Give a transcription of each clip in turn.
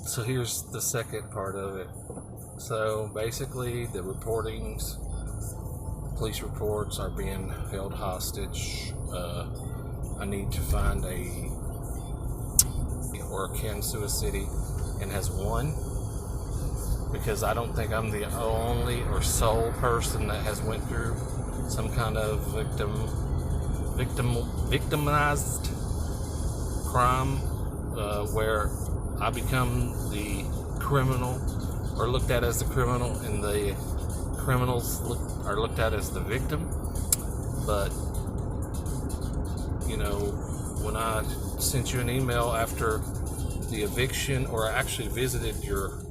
So here's the second part of it. So basically, the police reports are being held hostage. I need to find or can sue a city and has won, because I don't think I'm the only or sole person that has went through some kind of victimized crime where I become the criminal, or looked at as the criminal, and the criminals are looked at as the victim. But when I sent you an email after the eviction, or I actually visited your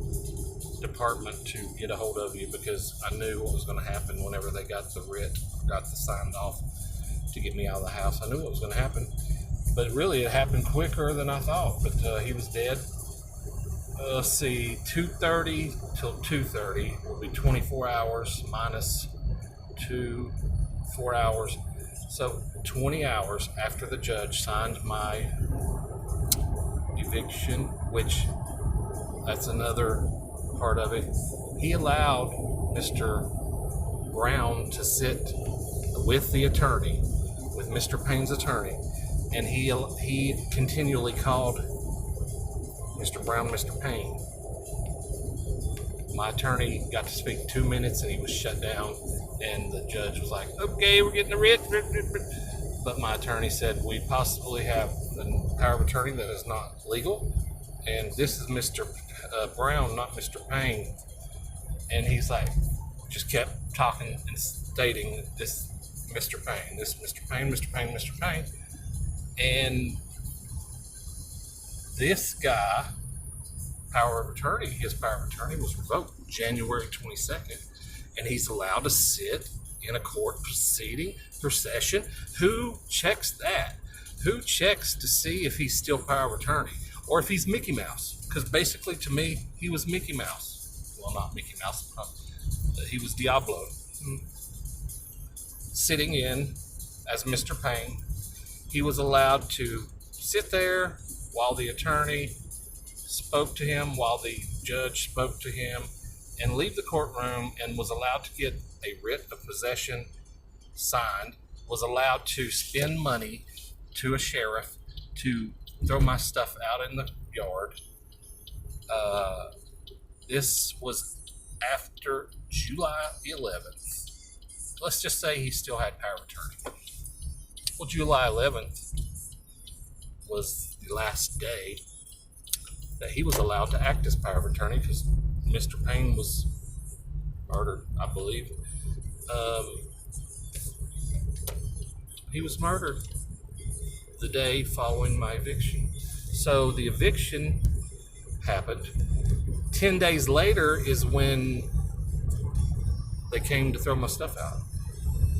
department to get a hold of you because I knew what was going to happen whenever they got the writ, got the signed off to get me out of the house. I knew what was going to happen, but really it happened quicker than I thought. But he was dead. Let's see, 2:30 till 2:30 will be 24 hours minus 4 hours. So 20 hours after the judge signed my eviction, which that's another part of it. He allowed Mr. Brown to sit with the attorney, with Mr. Payne's attorney, and he continually called Mr. Brown Mr. Payne. My attorney got to speak 2 minutes and he was shut down, and the judge was like, okay, we're getting the writ. But my attorney said, we possibly have a power of attorney that is not legal, and this is Mr. Brown, not Mr. Payne. And he's like, just kept talking and stating this Mr. Payne, this Mr. Payne, Mr. Payne, Mr. Payne. And this guy, his power of attorney was revoked January 22nd, and he's allowed to sit in a court procession. Who checks that? Who checks to see if he's still power of attorney, or if he's Mickey Mouse? Because basically, to me, he was Mickey Mouse. Well, not Mickey Mouse. He was Diablo, sitting in as Mr. Payne. He was allowed to sit there while the attorney spoke to him, while the judge spoke to him, and leave the courtroom, and was allowed to get a writ of possession signed, was allowed to spend money to a sheriff to throw my stuff out in the yard. This was after July 11th. Let's just say he still had power of attorney. Well, July 11th was the last day that he was allowed to act as power of attorney, because Mr. Payne was murdered, I believe. He was murdered the day following my eviction. So the eviction happened. 10 days later is when they came to throw my stuff out.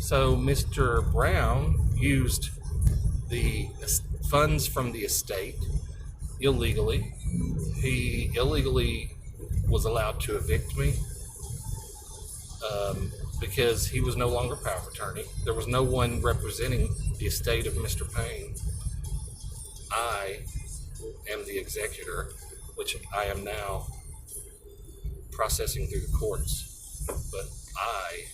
So Mr. Brown used the funds from the estate illegally. He illegally was allowed to evict me because he was no longer power of attorney. There was no one representing the estate of Mr. Payne. I am the executor, which I am now processing through the courts. But I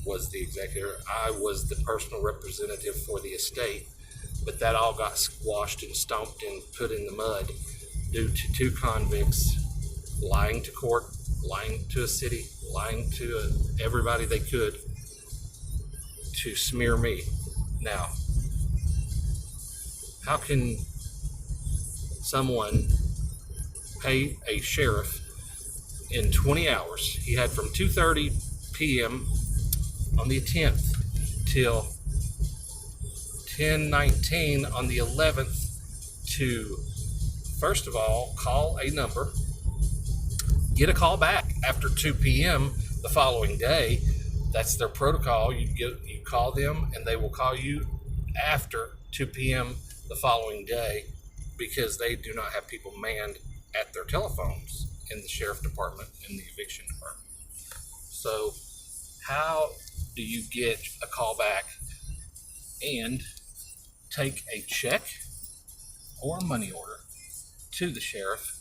was the executor. I was the personal representative for the estate. But that all got squashed and stomped and put in the mud due to two convicts lying to court, lying to a city, lying to everybody they could to smear me. Now, how can someone pay a sheriff in 20 hours? He had from 2:30 p.m. on the 10th till 10:19 on the 11th to, first of all, call a number, get a call back after 2 p.m. the following day. That's their protocol. You call them, and they will call you after 2 p.m. the following day, because they do not have people manned at their telephones in the sheriff department, in the eviction department. So how do you get a call back and take a check or a money order to the sheriff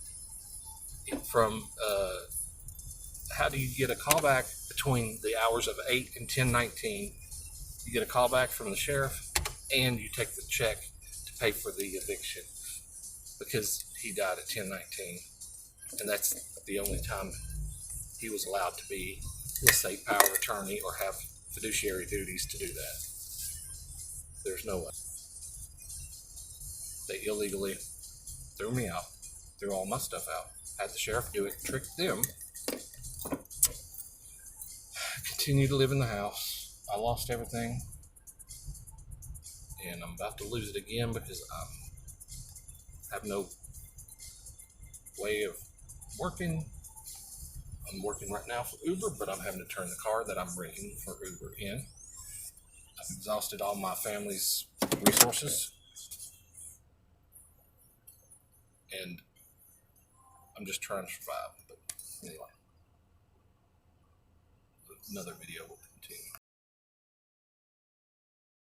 from how do you get a callback between the hours of 8 and 10:19? You get a callback from the sheriff, and you take the check to pay for the eviction because he died at 10:19, and that's the only time he was allowed to be, let's say, power of attorney or have fiduciary duties to do that. There's no way. They illegally threw me out, threw all my stuff out, had the sheriff do it, tricked them, continue to live in the house. I lost everything, and I'm about to lose it again because I have no way of working. I'm working right now for Uber, but I'm having to turn the car that I'm renting for Uber in. I've exhausted all my family's resources, and I'm just trying to survive. But anyway, another video will continue.